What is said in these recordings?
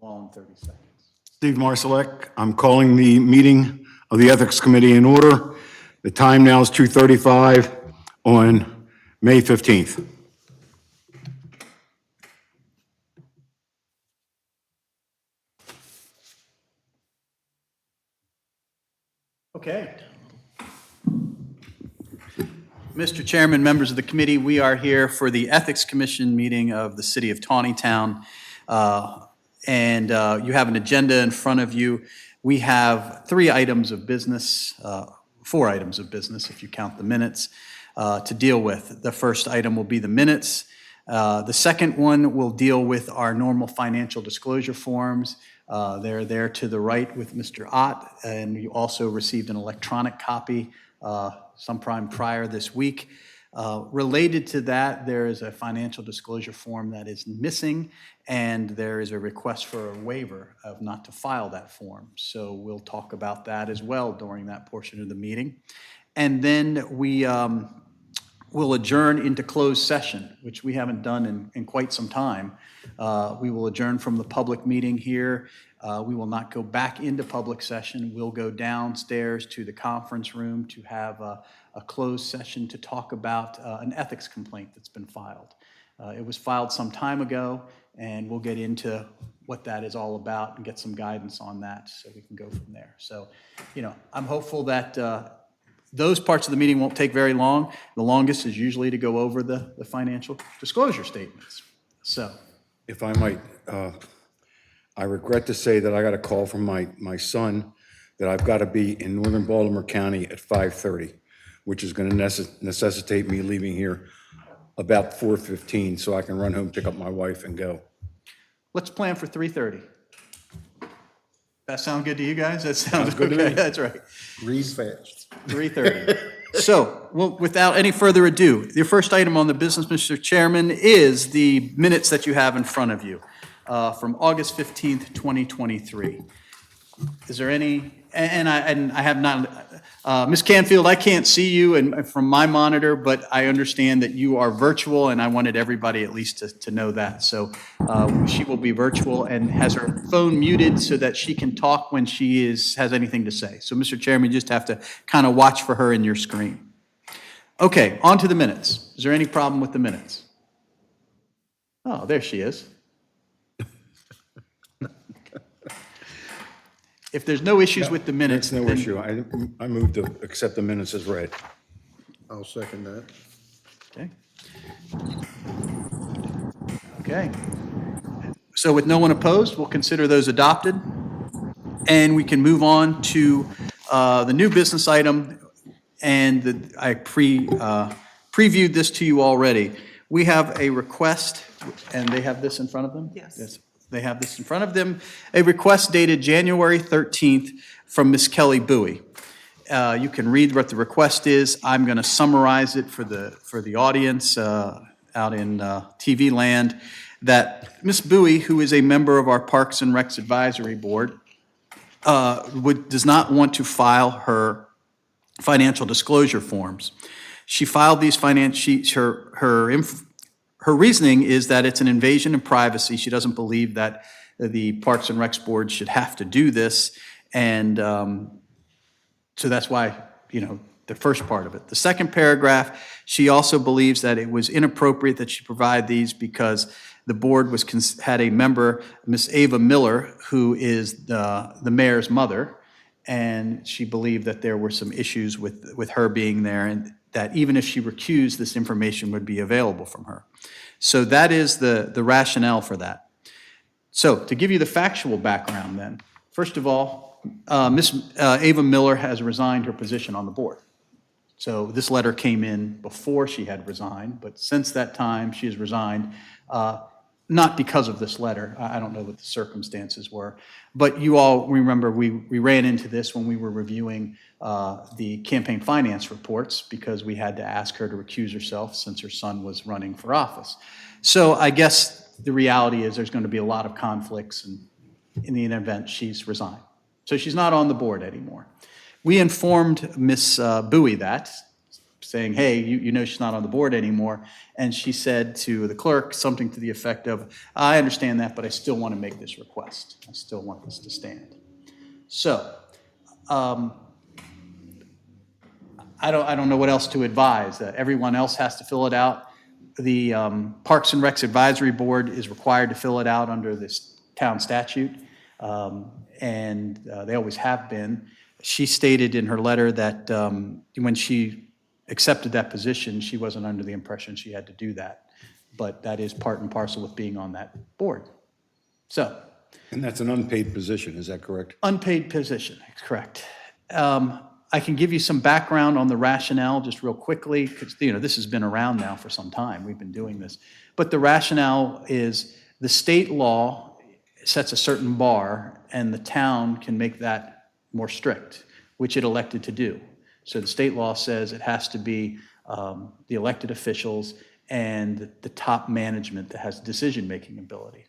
law in 30 seconds. Steve Marsalek. I'm calling the meeting of the Ethics Committee in order. The time now is 2:35 on May 15th. Okay. Mr. Chairman, members of the committee, we are here for the Ethics Commission meeting of the City of Taneytown. You have an agenda in front of you. We have 3 items of business, 4 items of business if you count the minutes, to deal with. The first item will be the minutes. The second one will deal with our normal financial disclosure forms. They're there to the right with Mr. Ott, and you also received an electronic copy sometime prior this week. Related to that, there is a financial disclosure form that is missing, and there is a request for a waiver of not to file that form. So we'll talk about that as well during that portion of the meeting. And then we will adjourn into closed session, which we haven't done in quite some time. We will adjourn from the public meeting here. We will not go back into public session. We'll go downstairs to the conference room to have a closed session to talk about an ethics complaint that's been filed. It was filed some time ago, and we'll get into what that is all about and get some guidance on that so we can go from there. So, I'm hopeful that those parts of the meeting won't take very long. The longest is usually to go over the financial disclosure statements. So, If I might, I regret to say that I got a call from my son that I've got to be in northern Baltimore County at 5:30, which is going to necessitate me leaving here about 4:15 so I can run home, pick up my wife, and go. let's plan for 3:30. That sound good to you guys? That sounds good to okay. me. That's right. Read fast. 3:30. So, well, without any further ado, your first item on the business, Mr. Chairman, is the minutes that you have in front of you from August 15th, 2023. Is there any, and I have not, Ms. Canfield, I can't see you from my monitor, but I understand that you are virtual, and I wanted everybody at least to know that. So she will be virtual and has her phone muted so that she can talk when she has anything to say. So, Mr. Chairman, you just have to kind of watch for her in your screen. Okay, on to the minutes. Is there any problem with the minutes? Oh, there she is. If there's no issues with the minutes, That's no issue. I move to accept the minutes as read. I'll second that. Okay. Okay. So with no one opposed, we'll consider those adopted. And we can move on to the new business item. And I previewed this to you already. We have a request, and they have this in front of them? Yes. They have this in front of them. A request dated January 13th from Ms. Kelly Bowie. You can read what the request is. I'm going to summarize it for the audience out in TV land. That Ms. Bowie, who is a member of our Parks and Recs Advisory Board, does not want to file her financial disclosure forms. She filed these her reasoning is that it's an invasion of privacy. She doesn't believe that the Parks and Recs Board should have to do this. And so that's why, the first part of it. The second paragraph, she also believes that it was inappropriate that she provide these because the board had a member, Miss Ava Miller, who is the mayor's mother, and she believed that there were some issues with her being there, and that even if she recused, this information would be available from her. So that is the rationale for that. So to give you the factual background then, first of all, Ms. Ava Miller has resigned her position on the board. So this letter came in before she had resigned, but since that time she has resigned, not because of this letter. I don't know what the circumstances were. But you all remember we ran into this when we were reviewing the campaign finance reports because we had to ask her to recuse herself since her son was running for office. So I guess the reality is there's going to be a lot of conflicts, and in the event she's resigned. So she's not on the board anymore. We informed Ms. Bowie that saying, hey, you know she's not on the board anymore. And she said to the clerk something to the effect of, I understand that, but I still want to make this request. I still want this to stand. So I don't know what else to advise. Everyone else has to fill it out. The Parks and Recs Advisory Board is required to fill it out under this town statute, and they always have been. She stated in her letter that when she accepted that position, she wasn't under the impression she had to do that. But that is part and parcel with being on that board. So, And that's an unpaid position, is that correct? unpaid position, correct. I can give you some background on the rationale just real quickly, because, this has been around now for some time. We've been doing this. But the rationale is the state law sets a certain bar, and the town can make that more strict, which it elected to do. So the state law says it has to be the elected officials and the top management that has decision-making ability.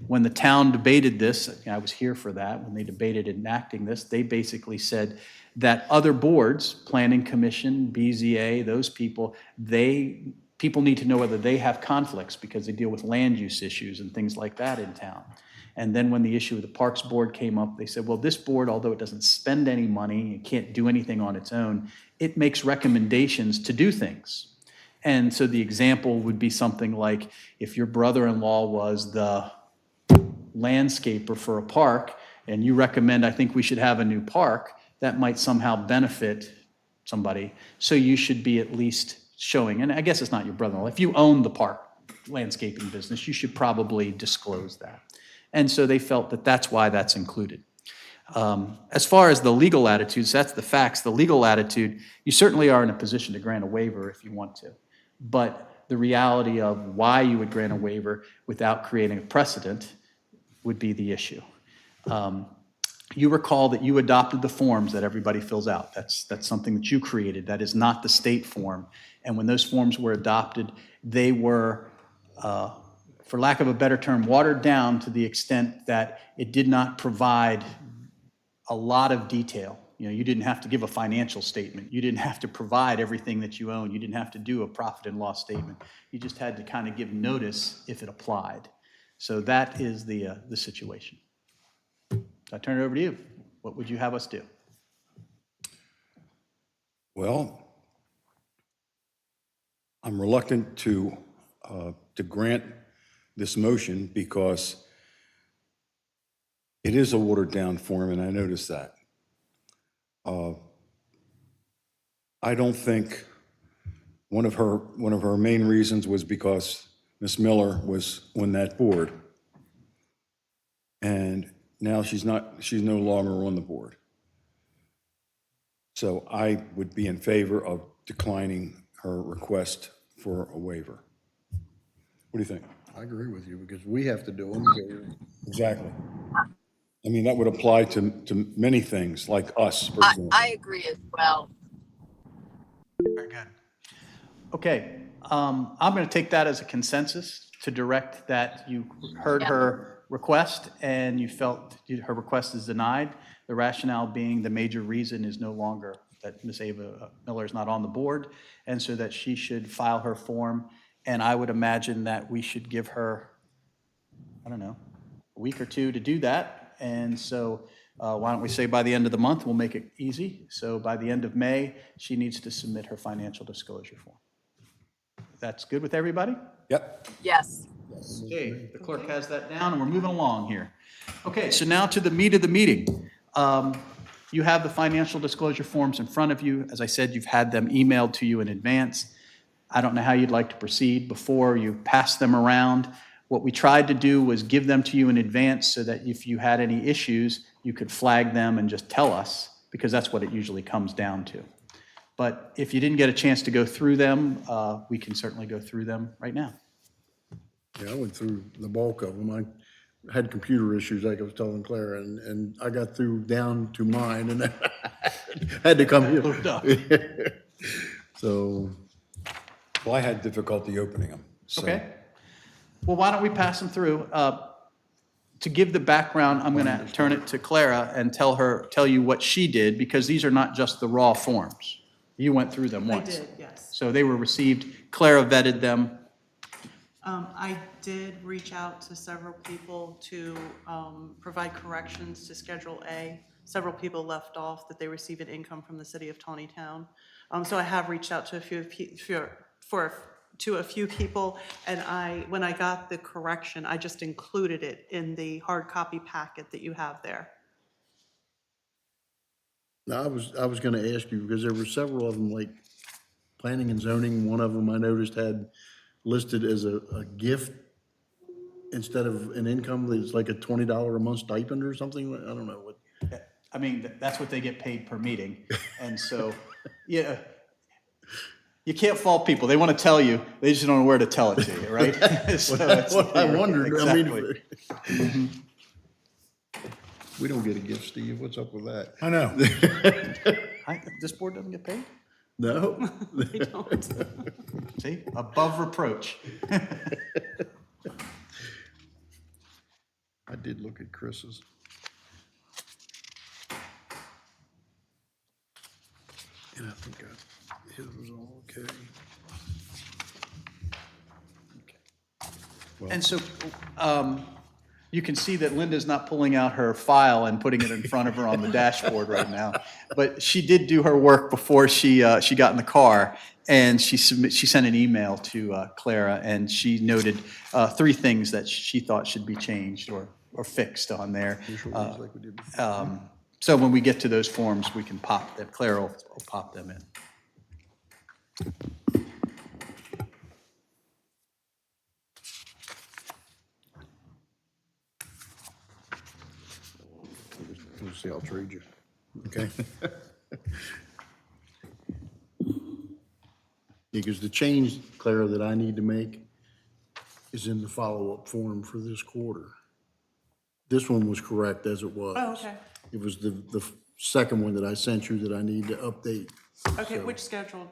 When the town debated this, I was here for that, when they debated enacting this, they basically said that other boards, Planning Commission, BZA, those people, people need to know whether they have conflicts because they deal with land use issues and things like that in town. And then when the issue of the Parks Board came up, they said, well, this board, although it doesn't spend any money, it can't do anything on its own, it makes recommendations to do things. And so the example would be something like if your brother-in-law was the landscaper for a park and you recommend, I think we should have a new park, that might somehow benefit somebody. So you should be at least showing, and I guess it's not your brother-in-law, if you own the park landscaping business, you should probably disclose that. And so they felt that that's why that's included. As far as the legal attitudes, that's the facts. The legal attitude, you certainly are in a position to grant a waiver if you want to. But the reality of why you would grant a waiver without creating a precedent would be the issue. You recall that you adopted the forms that everybody fills out. That's something that you created. That is not the state form. And when those forms were adopted, they were, for lack of a better term, watered down to the extent that it did not provide a lot of detail. You didn't have to give a financial statement. You didn't have to provide everything that you own. You didn't have to do a profit and loss statement. You just had to kind of give notice if it applied. So that is the situation. So I turn it over to you. What would you have us do? Well, I'm reluctant to grant this motion because it is a watered-down form, and I noticed that. I don't think one of her main reasons was because Ms. Miller was on that board, and now she's no longer on the board. So I would be in favor of declining her request for a waiver. What do you think? I agree with you because we have to do them. Exactly. I mean, that would apply to many things, like us, for example. I agree as well. Very good. Okay, I'm going to take that as a consensus to direct that you heard her request and you felt her request is denied. The rationale being the major reason is no longer that Ms. Ava Miller is not on the board, and so that she should file her form. And I would imagine that we should give her, I don't know, a week or two to do that. And so why don't we say by the end of the month, we'll make it easy. So by the end of May, she needs to submit her financial disclosure form. That's good with everybody? Yep. Yes. Okay, the clerk has that down and we're moving along here. Okay, so now to the meat of the meeting. You have the financial disclosure forms in front of you. As I said, you've had them emailed to you in advance. I don't know how you'd like to proceed before you pass them around. What we tried to do was give them to you in advance so that if you had any issues, you could flag them and just tell us, because that's what it usually comes down to. But if you didn't get a chance to go through them, we can certainly go through them right now. Yeah, I went through the bulk of them. I had computer issues, like I was telling Clara, and I got through down to mine and had to come here. So. Well, I had difficulty opening them. So. Okay. Well, why don't we pass them through? To give the background, I'm going to turn it to Clara and tell you what she did, because these are not just the raw forms. You went through them I once. did, yes. So they were received, Clara vetted them. I did reach out to several people to provide corrections to Schedule A. Several people left off that they receive an income from the city of Taneytown. So I have reached out to a few people, and when I got the correction, I just included it in the hard copy packet that you have there. Now, I was gonna ask you, because there were several of them, like planning and zoning, one of them I noticed had listed as a gift instead of an income, it's like a $20 a month stipend or something, I don't know what. I mean, that's what they get paid per meeting. And so, yeah, you can't fault people. They want to tell you, they just don't know where to tell it to you, right? So That's what I wondered, I Exactly. mean. We don't get a gift, Steve, what's up with that? I know. This board doesn't get paid? No? They don't. See, above reproach. I did look at Chris's. And I think his was all okay. And so, you can see that Linda's not pulling out her file and putting it in front of her on the dashboard right now. But she did do her work before she got in the car, and she sent an email to Clara, and she noted 3 things that she thought should be changed or fixed on there. Like we did before. So when we get to those forms, we can pop them, Clara will pop them in. We'll see, I'll trade you. Okay? Because the change, Clara, that I need to make is in the follow-up form for this quarter. This one was correct as it was. Oh, okay. It was the second one that I sent you that I need to update. Okay, which schedule?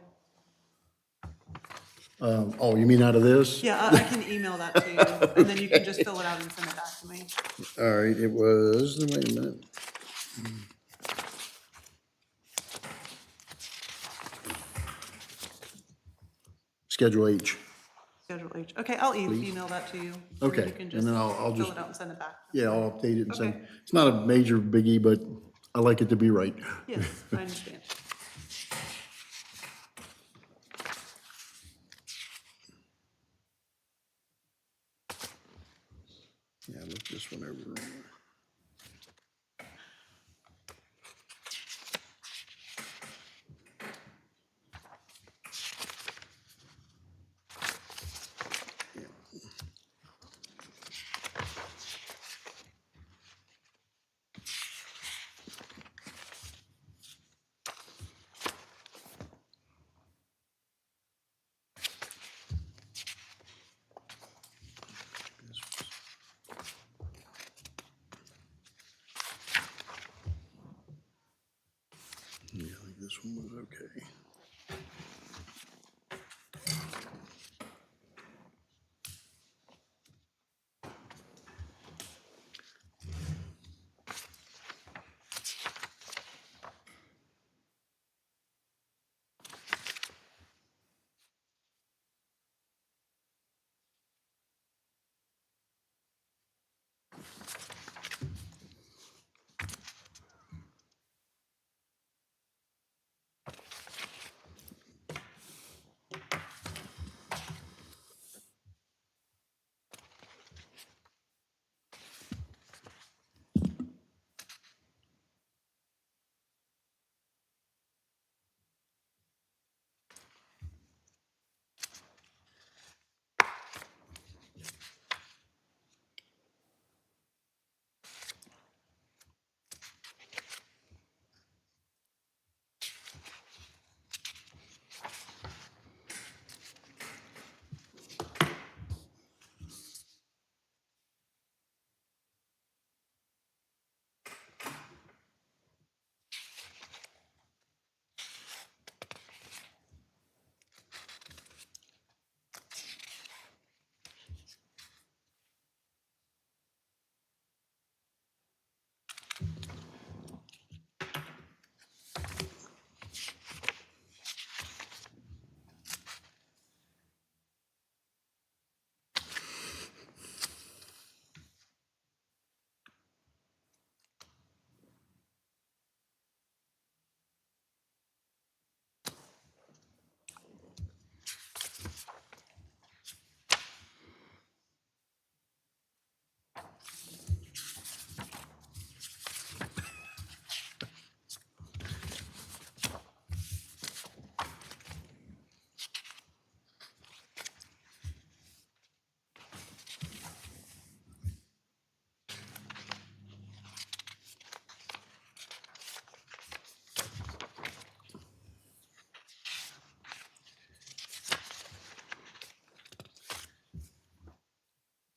Oh, you mean out of this? Yeah, I can email that to you, and then you can just fill it out and send it back to me. All right, it was, wait a minute. Schedule H. Schedule H. Okay, I'll email that to you. or Okay, You can and just then I'll fill just- it out and send it back. Yeah, I'll update it and send, Okay. it's not a major biggie, but I like it to be right. Yes, I understand. Yeah, look this one over. Yeah, I think this one was okay.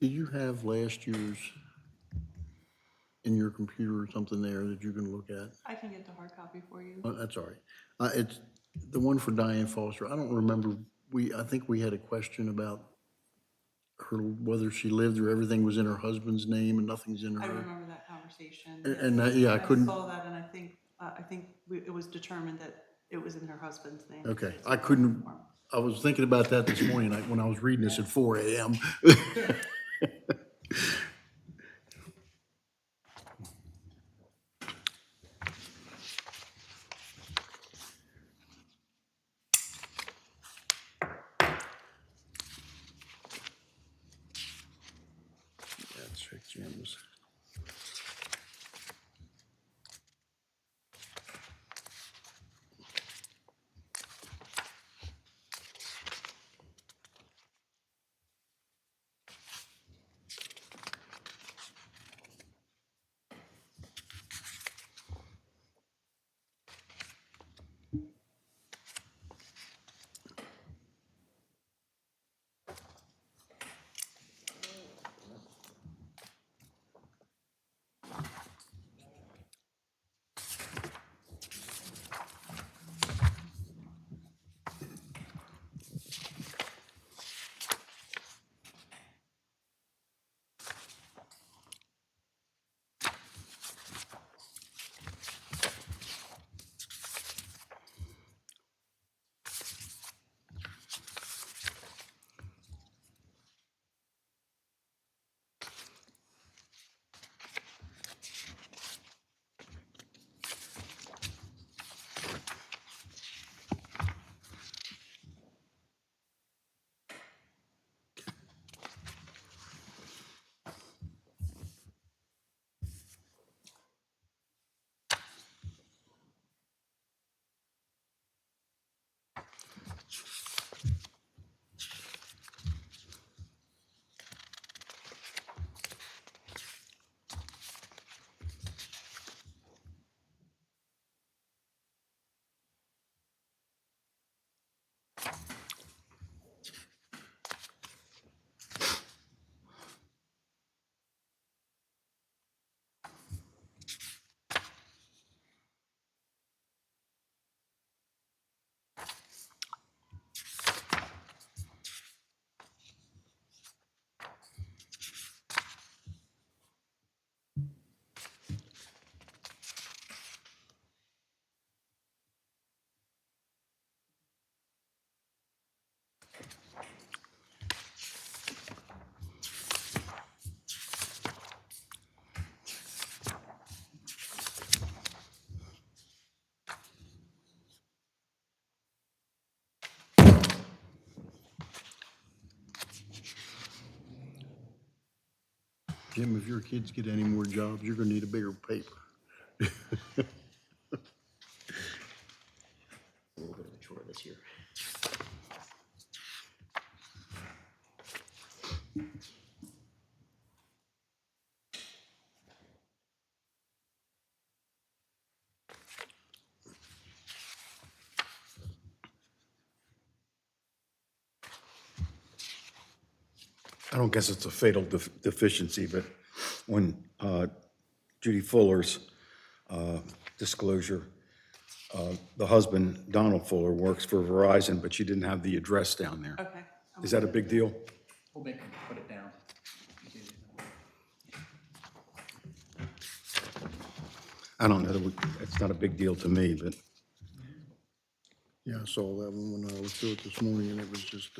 Do you have last year's in your computer or something there that you can look at? I can get the hard copy for you. That's all right. It's the one for Diane Foster. I don't remember, I think we had a question about her, whether she lived or everything was in her husband's name and nothing's in I her. remember that conversation. And yes. yeah, I couldn't, saw that, and I think it was determined that it was in her husband's name. okay, I couldn't, I was thinking about that this morning, when I was reading this at 4 AM. That's Rick Jim's. Jim, if your kids get any more jobs, you're gonna need a bigger paper. A little bit of a chore this year. I don't guess it's a fatal deficiency, but when Judy Fuller's disclosure, the husband, Donald Fuller, works for Verizon, but she didn't have the address down there. Okay. Is that a big deal? We'll make them put it down. I don't know. It's not a big deal to me, but Yeah, I saw that one when I looked through it this morning, and it was just,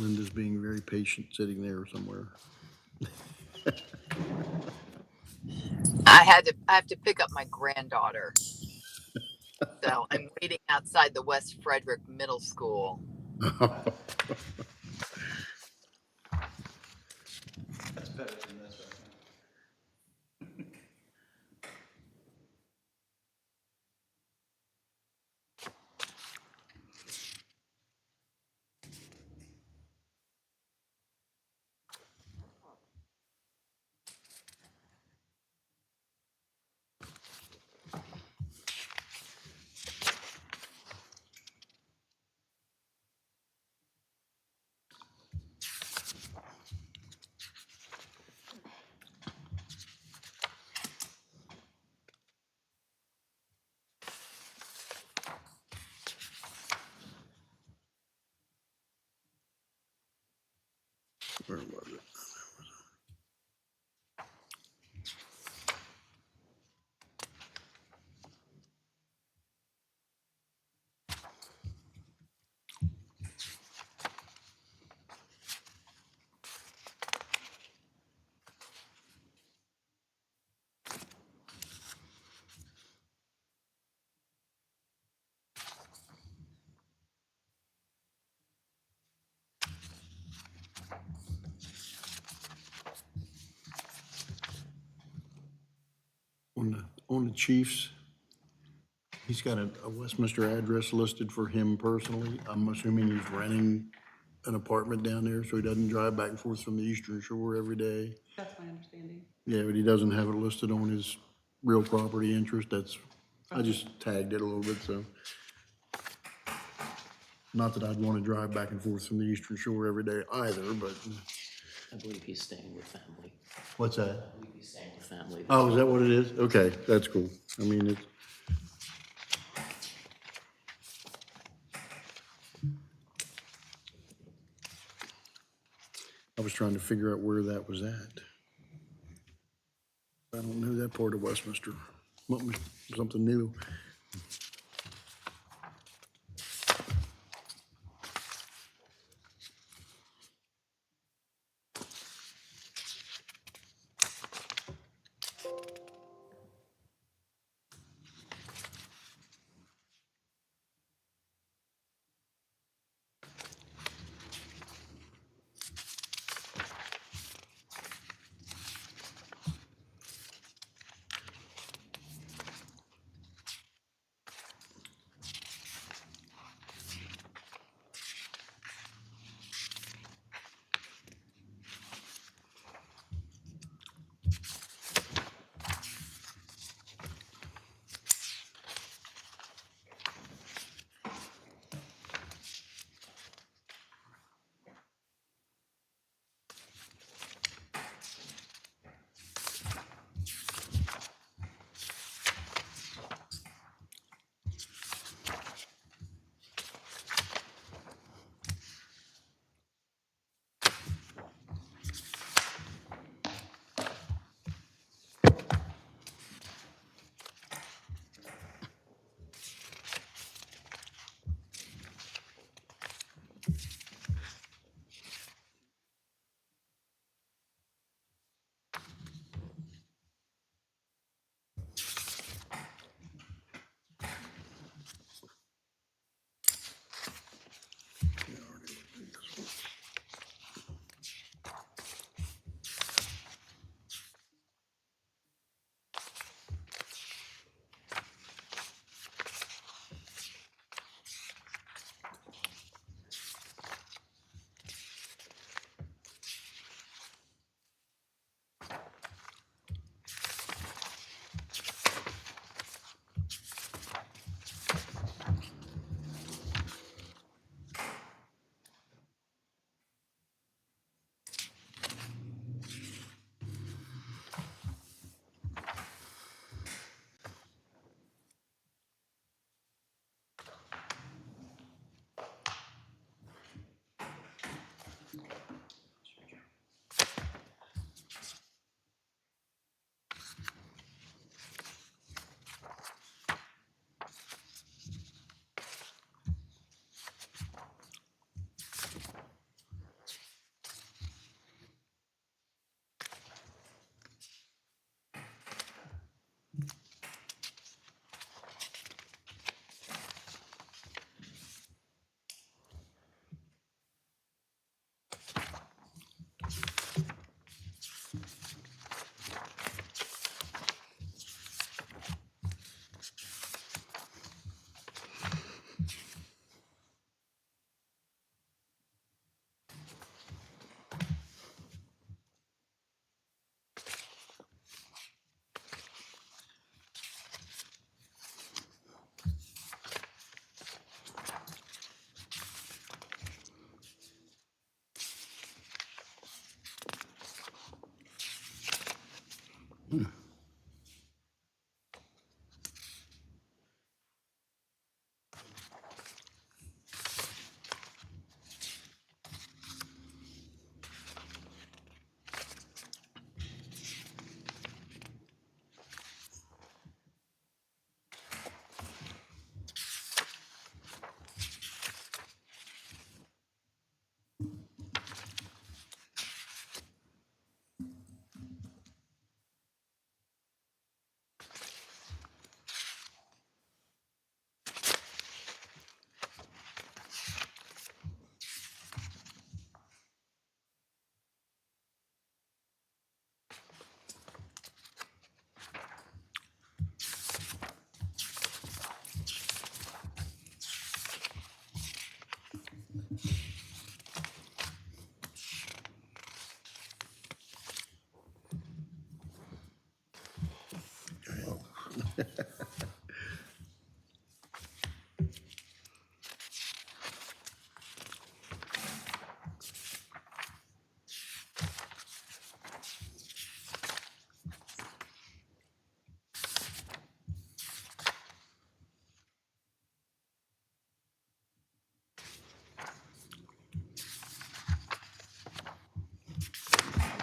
Linda's being very patient, sitting there somewhere. I have to pick up my granddaughter. So I'm waiting outside the West Frederick Middle School. That's better than this right Where was it? On the Chiefs, he's got a Westminster address listed for him personally. I'm assuming he's renting an apartment down there, so he doesn't drive back and forth from the Eastern Shore every day. That's my understanding. Yeah, but he doesn't have it listed on his real property interest. I just tagged it a little bit, so. Not that I'd want to drive back and forth from the Eastern Shore every day either, but I believe he's staying with family. what's that? I believe he's staying with family. Oh, is that what it is? Okay, that's cool. I mean, it's. I was trying to figure out where that was at. I don't know that part of Westminster. Something new.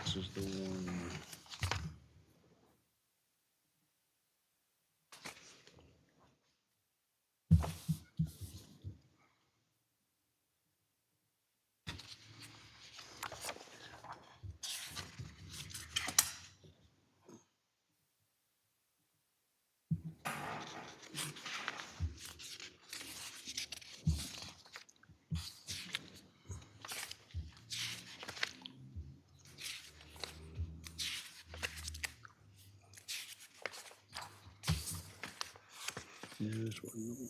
This is the one. Yeah, this one.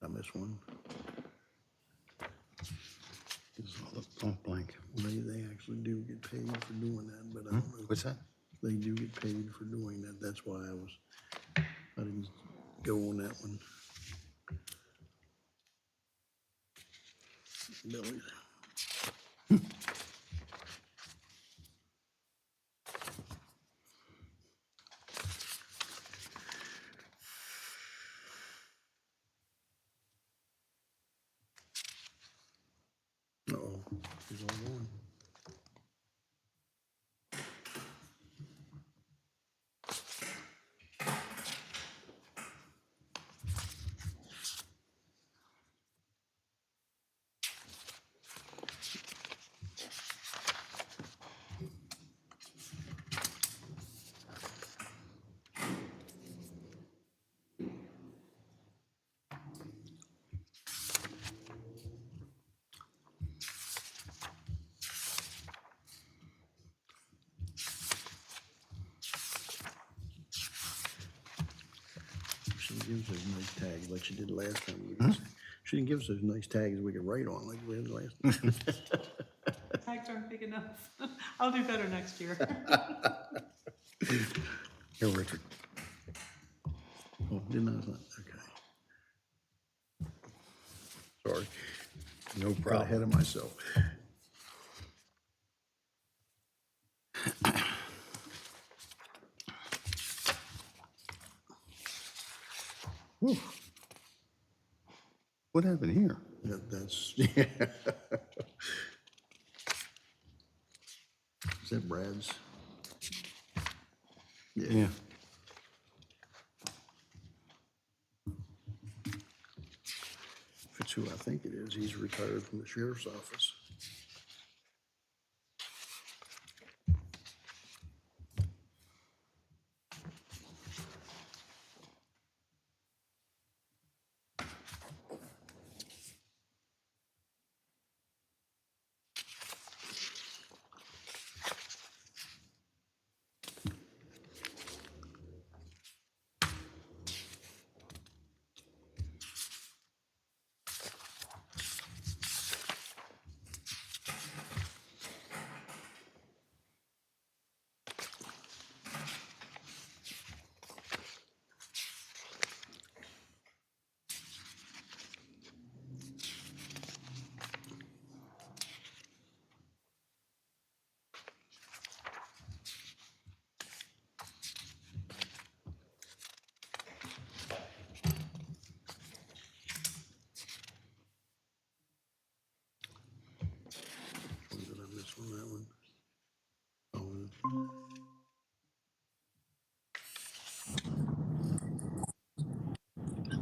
I missed one. This is all the point blank. They actually do get paid for doing that, but I don't know. What's that? They do get paid for doing that. That's why I didn't go on that one. Billy. Uh-oh, he's all gone. She didn't give us those nice tags like she did last time. She didn't give us those nice tags we could write on like we did last time. Tags aren't big enough. I'll do better next year. Here, Richard. Oh, didn't I? Okay. Sorry, No got problem. ahead of myself. Whew. What happened here? That's, yeah. Is that Brad's? Yeah. If it's who I think it is, he's retired from the sheriff's office.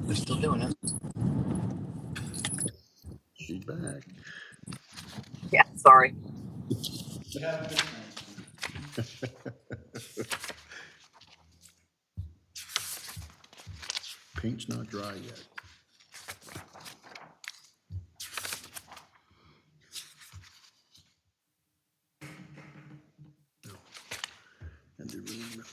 They're still doing it. She's back. Yeah, sorry. Paint's not dry yet. No. I do remember this one.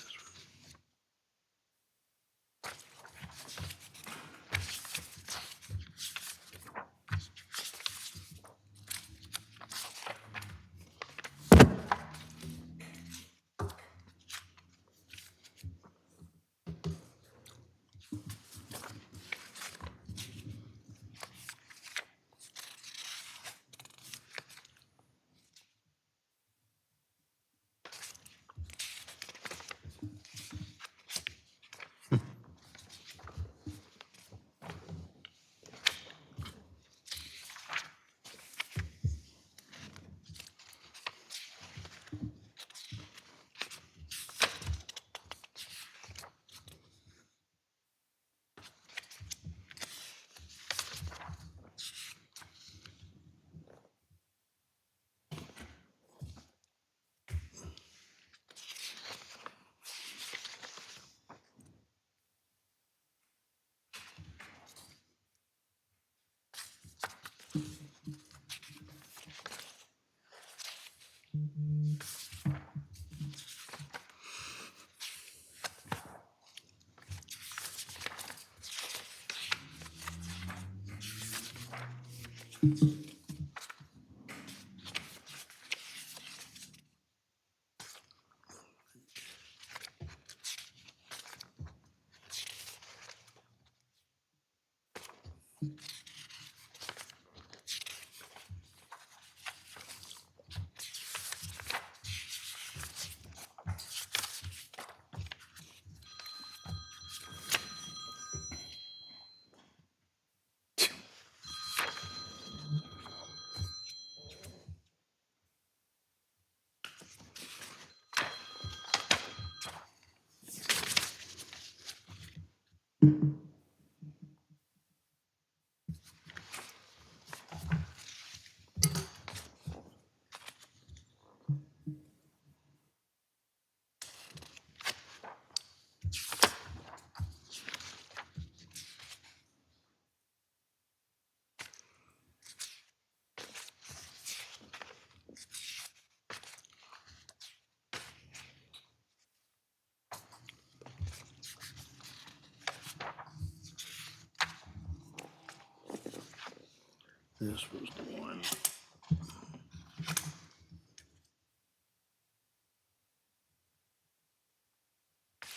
This was the one.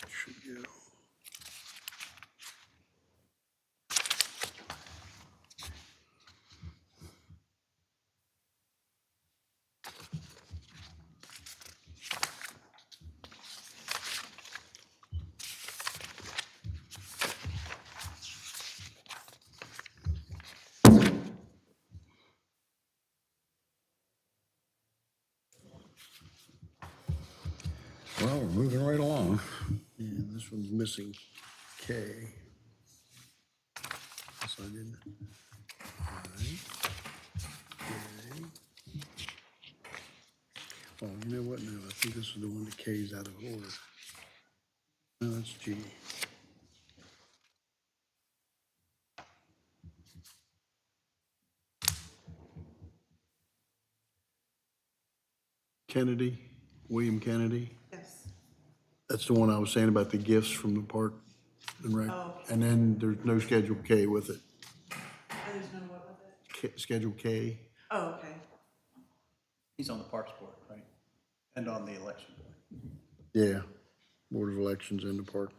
Should go. Well, we're moving right along. Yeah, this one's missing K. Yes, I didn't. Right. K. Oh, you know what? No, I think this is the one that K's out of order. No, that's G. Kennedy, William Kennedy. Yes. That's the one I was saying about the gifts from the park and rec. Oh. And then there's no Schedule K with it. There's no what with it? Schedule K. Oh, okay. He's on the Parks Board, right? And on the election board. Yeah, Board of Elections and the park.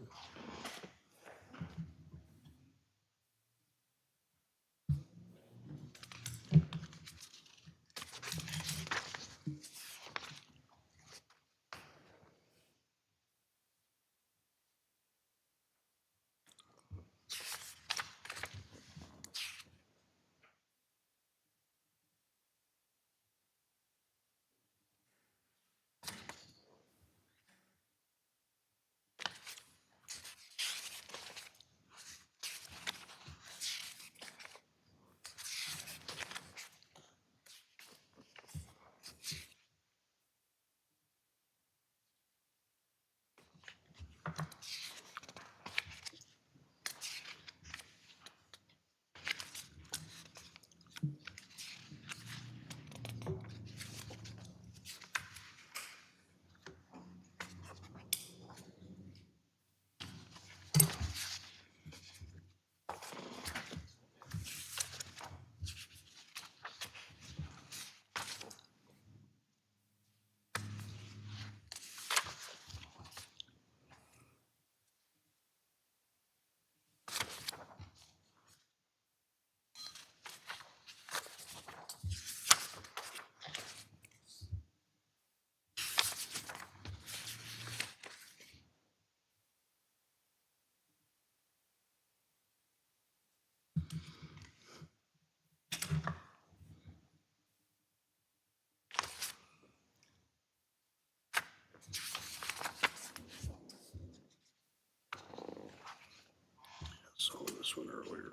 this one earlier.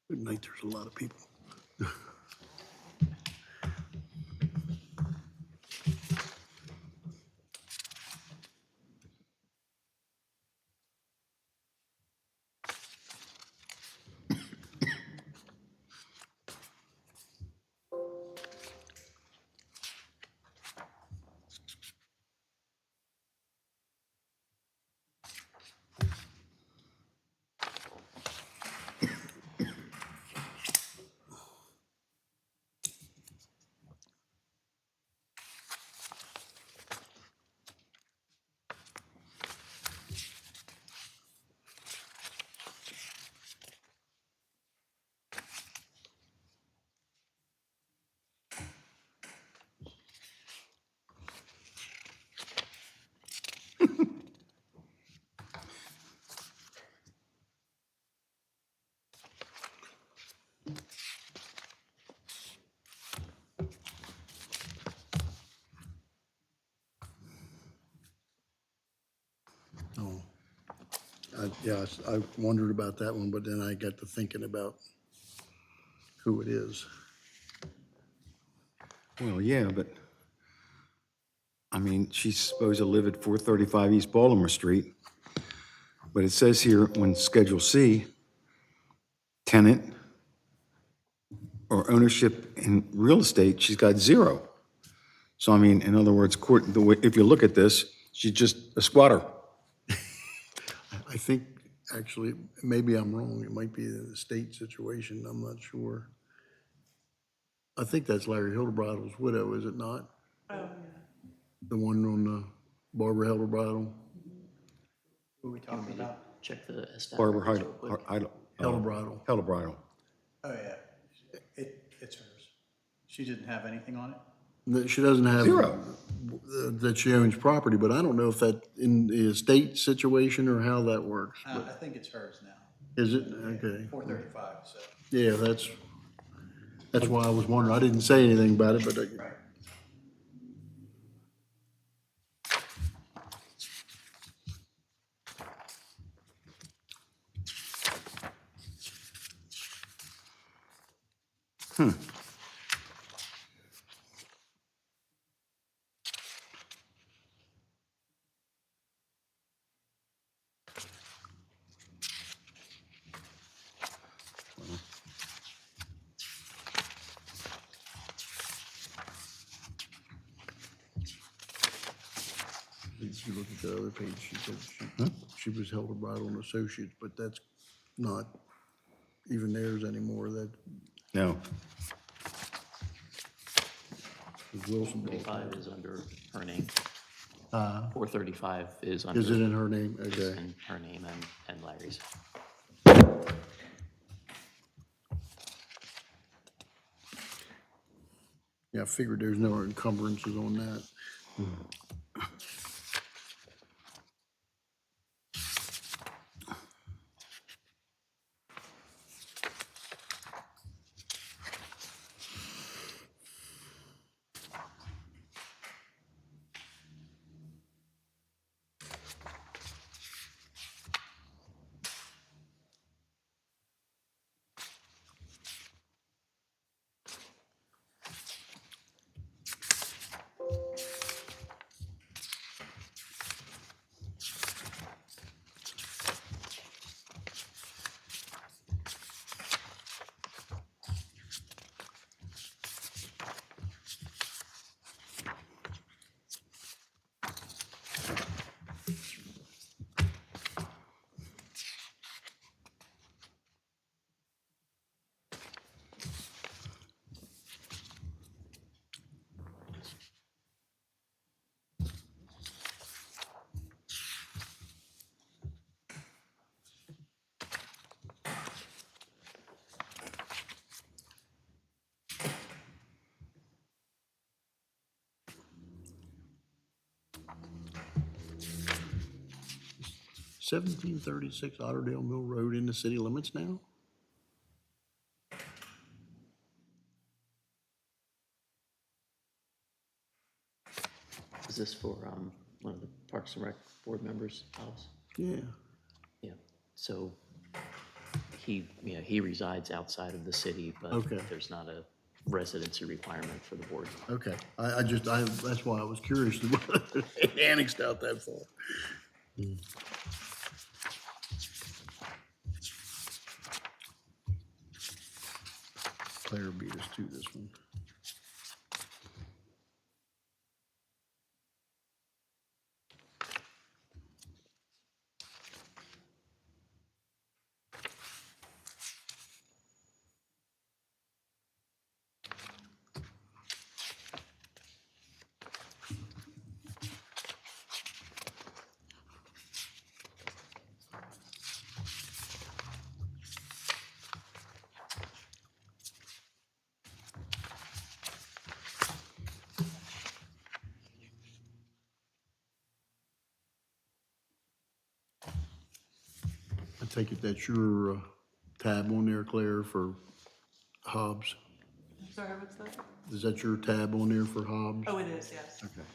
Good night, there's a lot of people. Oh, yeah, I wondered about that one, but then I got to thinking about who it is. Well, yeah, but, I mean, she's supposed to live at 435 East Baltimore Street. But it says here on Schedule C, tenant or ownership in real estate, she's got 0. So I mean, in other words, if you look at this, she's just a squatter. I think, actually, maybe I'm wrong, it might be the state situation, I'm not sure. I think that's Larry Hildebridle's widow, is it not? Oh, yeah. The one on the Barbara Hildebridle? Who are we talking about? Check the estate Barbara records real quick. Hildebridle. Hellebridle. Oh, yeah. It's hers. She didn't have anything on it? That she doesn't have. 0. That she owns property, but I don't know if that in the estate situation or how that works. I think it's hers now. Is it? Okay. 435, so. Yeah, that's why I was wondering. I didn't say anything about it, but Right. if you look at the other page, she said she was Hildebridle and Associates, but that's not even theirs anymore. That No. was Wilson. 435 is under her name. 435 is under. Is it in her name? is Okay. in her name and Larry's. Yeah, I figured there's no encumbrances on that. 1736 Otterdale Mill Road in the city limits now? Is this for one of the Parks and Rec board members' house? Yeah. Yeah, so he resides outside of the city, but Okay. there's not a residency requirement for the board. Okay, that's why I was curious, whether they annexed out that far. Claire beat us to this one. I take it that's your tab on there, Claire, for Hobbs? Sorry, what's that? Is that your tab on there for Hobbs? Oh, it is, yes. Okay.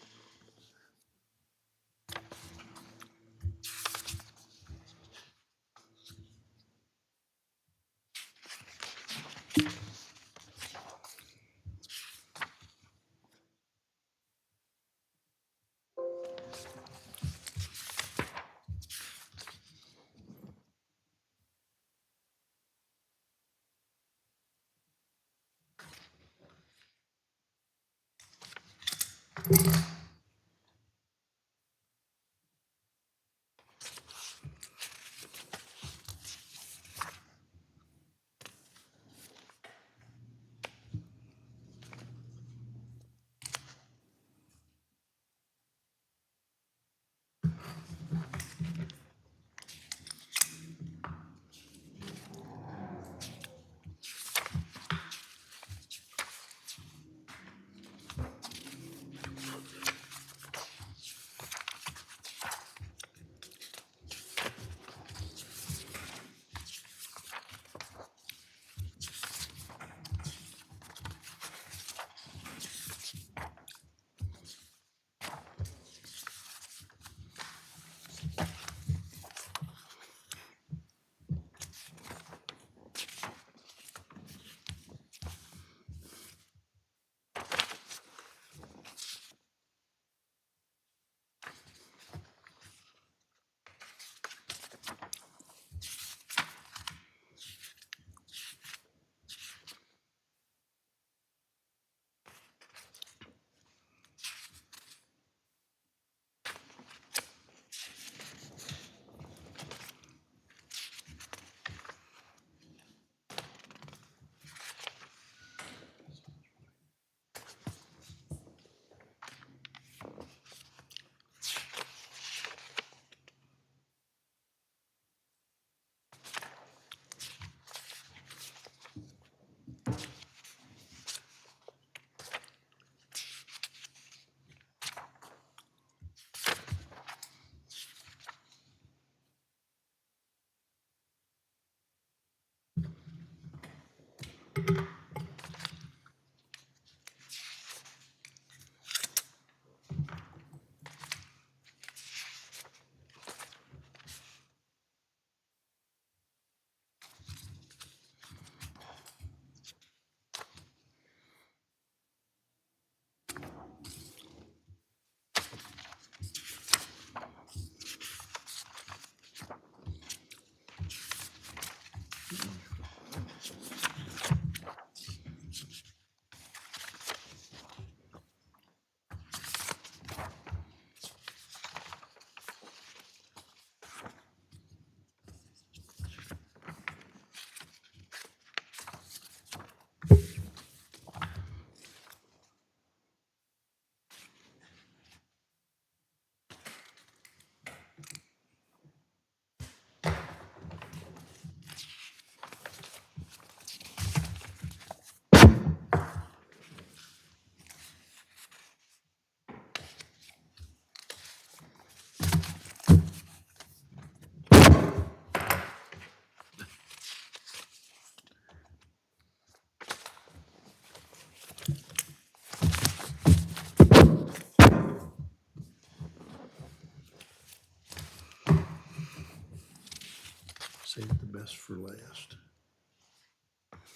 for last.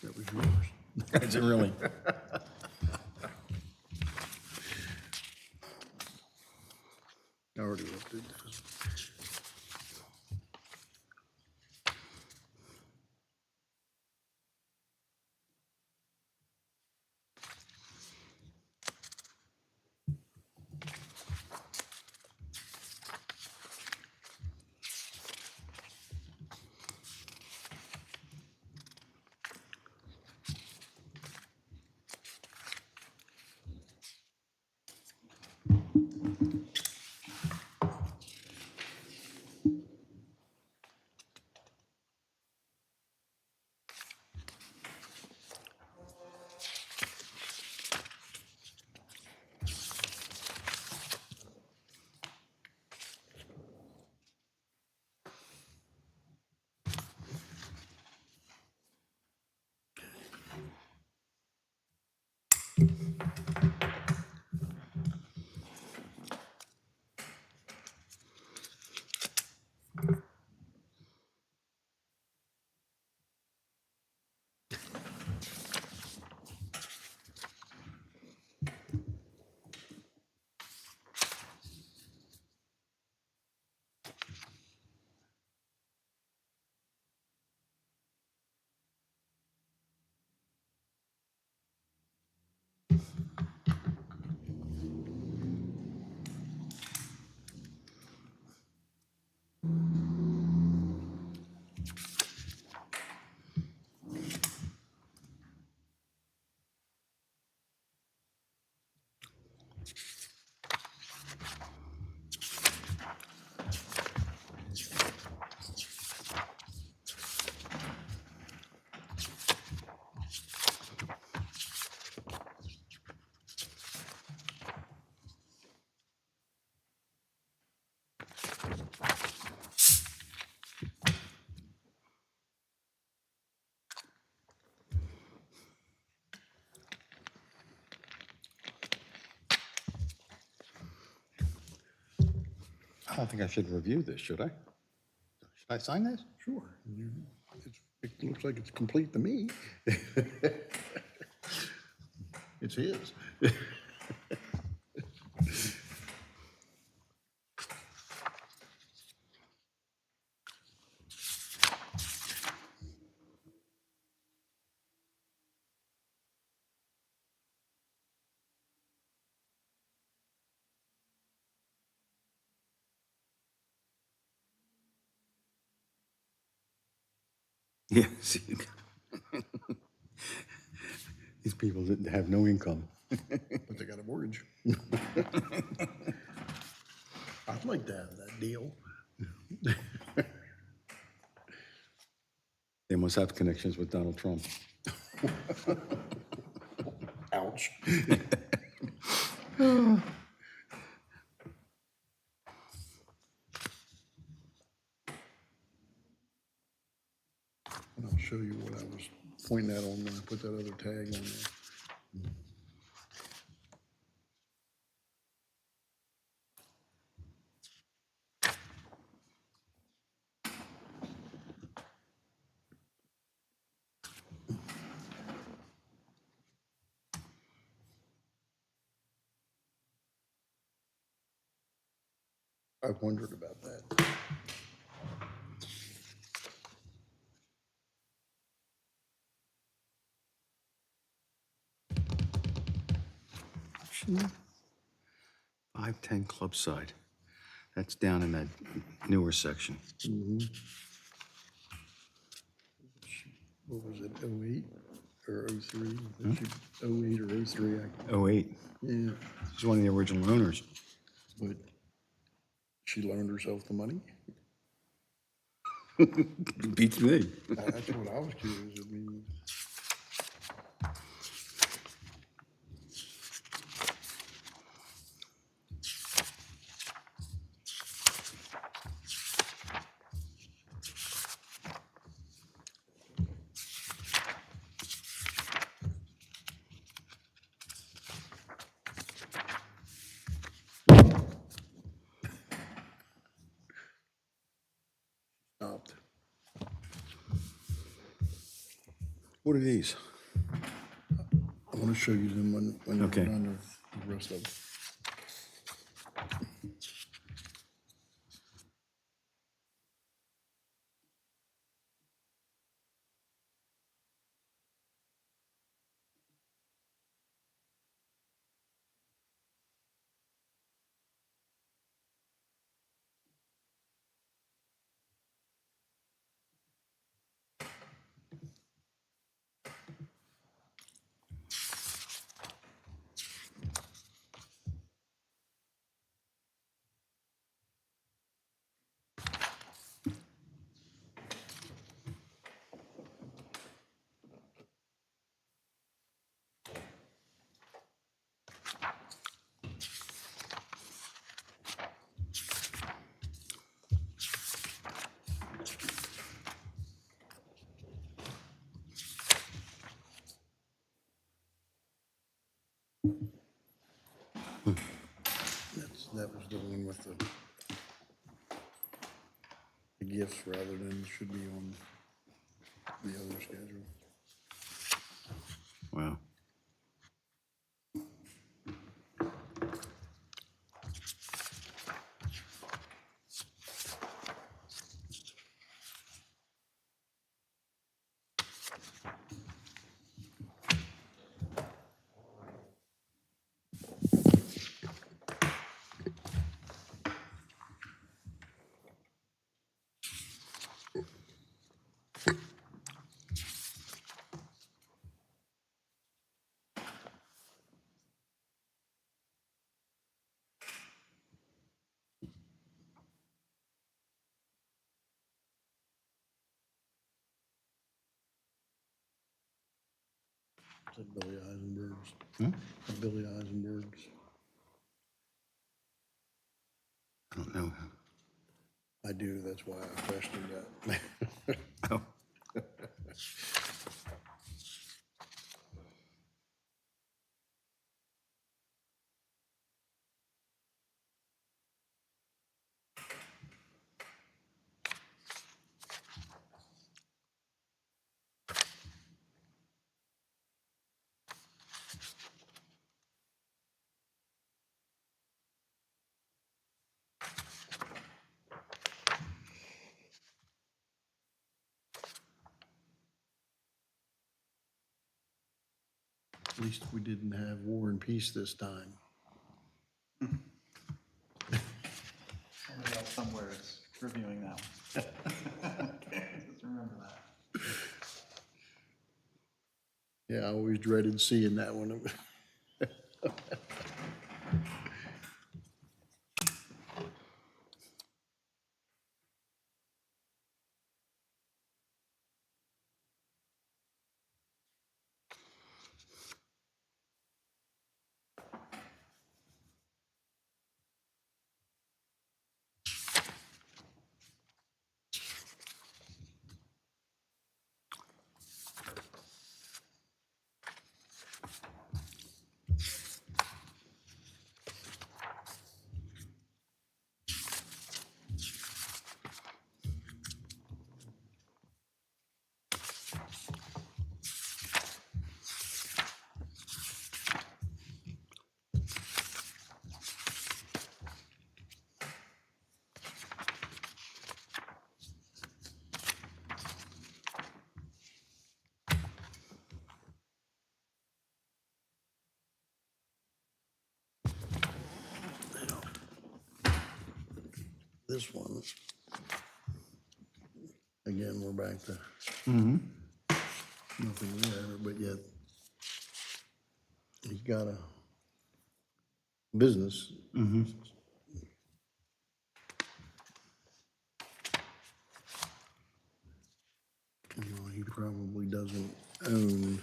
That was yours. Is it really? I already looked at this. I don't think I should review this, should I? Should I sign this? Sure. It looks like it's complete to me. It's his. Yeah, see. These people didn't have no income. But they got a mortgage. I'd like to have that deal. They must have connections with Donald Trump. Ouch. And I'll show you what I was pointing at on when I put that other tag on there. I've wondered about that. Actually, 510 Clubside. That's down in that newer section. What was it, 08 or 03? 08 or 03, 08. yeah, She's one of the original owners. but she loaned herself the money? Beats me. That's what I was curious, I mean. Stopped. What are these? I want to show you them when you're Okay. done with the rest of them. That was the one with the gifts rather than should be on the other schedule. Wow. Is that Billy Eisenberg's? Billy Eisenberg's. I don't know. I do, that's why I questioned that. Oh. At least we didn't have War and Peace this time. Somebody else somewhere is reviewing that one. Okay, just remember that. Yeah, I always dreaded seeing that one. This one, again, we're back to nothing there, but yet he's got a business. You know, he probably doesn't own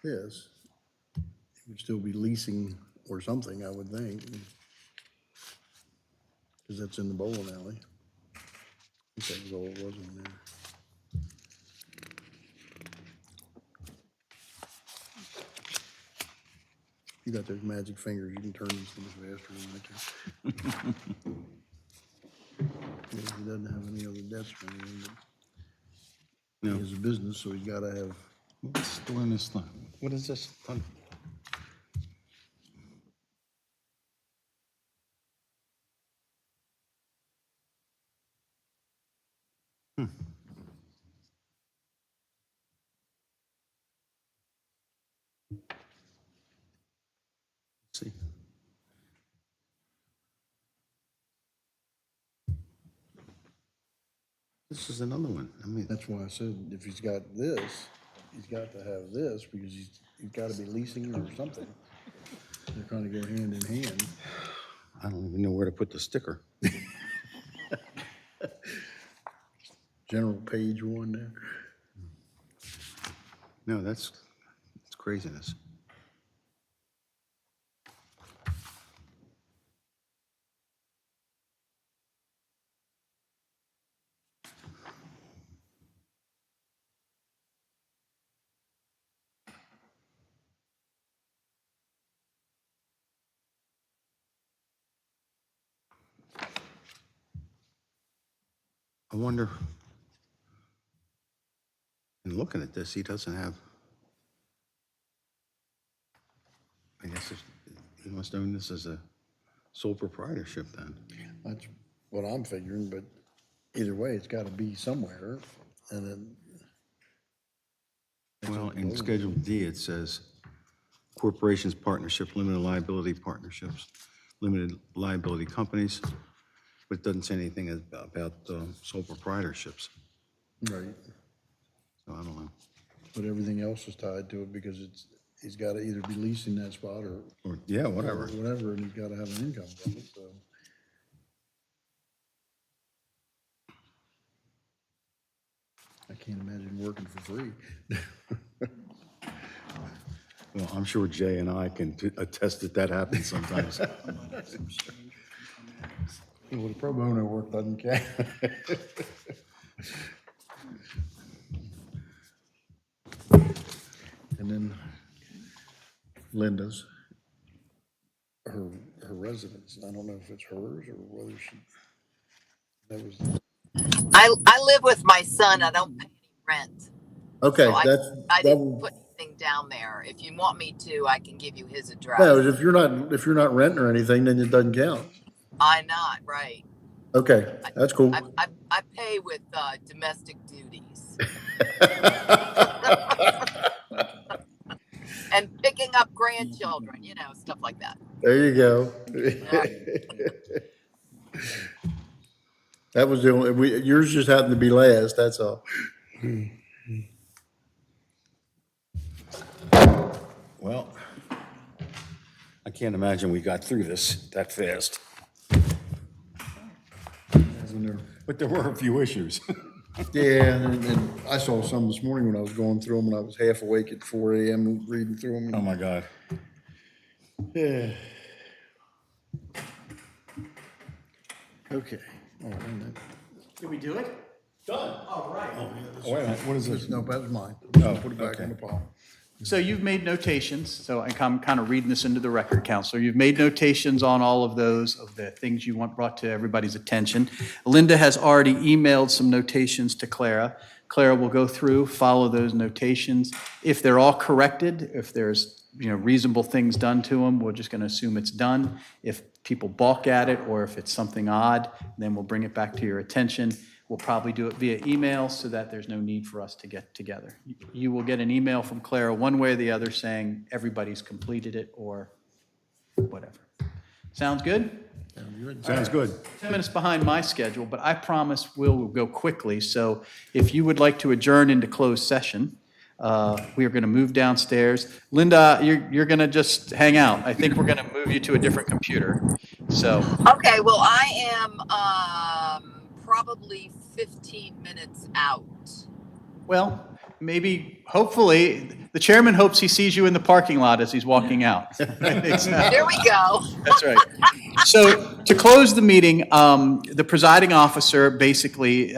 this. He would still be leasing or something, I would think. Because that's in the bowling alley. I think that was all it was in there. You got those magic fingers, you can turn these things faster than I can. Yeah, he doesn't have any other debts or anything, but No. He's a business, so he's gotta have, What's doing this thing? What is this? See. This is another one. I mean, that's why I said, if he's got this, he's got to have this, because he's gotta be leasing or something. They're kinda go hand in hand. I don't even know where to put the sticker. General page one there. No, that's craziness. I wonder, in looking at this, he doesn't have, I guess he must own this as a sole proprietorship then. That's what I'm figuring, but either way, it's gotta be somewhere, and then. Well, in Schedule D, it says corporations, partnership, limited liability partnerships, limited liability companies, but it doesn't say anything about sole proprietorships. Right, So I don't know. but everything else is tied to it, because he's gotta either be leasing that spot Or, yeah, whatever. or whatever, and he's gotta have an income from it, so. I can't imagine working for free. Well, I'm sure Jay and I can attest that happens sometimes. Well, the pro bono work doesn't count. And then Linda's, her residence, I don't know if it's hers or whether that was, I live with my son. I don't pay any rent. okay, So I that didn't was, put anything down there. If you want me to, I can give you his address. no, if you're not renting or anything, then it doesn't count. I'm not, right. Okay, that's cool. I pay with domestic duties and picking up grandchildren, stuff like that. There you go. That was the only, yours just happened to be last, that's all. Well, I can't imagine we got through this that fast. But there were a few issues. Yeah, and I saw some this morning when I was going through them, and I was half awake at 4 a.m. reading through them. Oh, my God. Yeah. Okay. Oh, wait a minute. Did we do it? Done. All right. Oh, wait a minute, what is this? No, that was mine. Oh, Put it back okay. in the pile. So you've made notations, so I'm kind of reading this into the record, Counselor. You've made notations on all of those, of the things you want brought to everybody's attention. Linda has already emailed some notations to Clara. Clara will go through, follow those notations. If they're all corrected, if there's, reasonable things done to them, we're just going to assume it's done. If people balk at it, or if it's something odd, then we'll bring it back to your attention. We'll probably do it via email so that there's no need for us to get together. You will get an email from Clara one way or the other saying everybody's completed it or whatever. Sounds good? Sounds good. 10 minutes behind my schedule, but I promise we'll go quickly. So if you would like to adjourn into closed session, we are going to move downstairs. Linda, you're going to just hang out. I think we're going to move you to a different computer. So. Okay, well, I am probably 15 minutes out. Well, maybe, hopefully, the chairman hopes he sees you in the parking lot as he's walking out. There we go. That's right. So to close the meeting, the presiding officer basically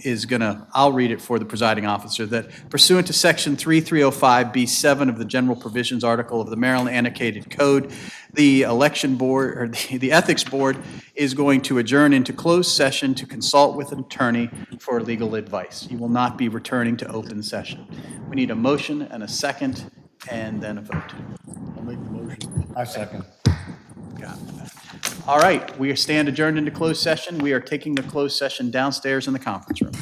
is gonna, I'll read it for the presiding officer, that pursuant to Section 3305B7 of the General Provisions Article of the Maryland Annotated Code, the election board, or the Ethics Board is going to adjourn into closed session to consult with an attorney for legal advice. You will not be returning to open session. We need a motion and a second, and then a vote. I'll make the motion. I second. Got it. All right, we stand adjourned into closed session. We are taking the closed session downstairs in the conference room.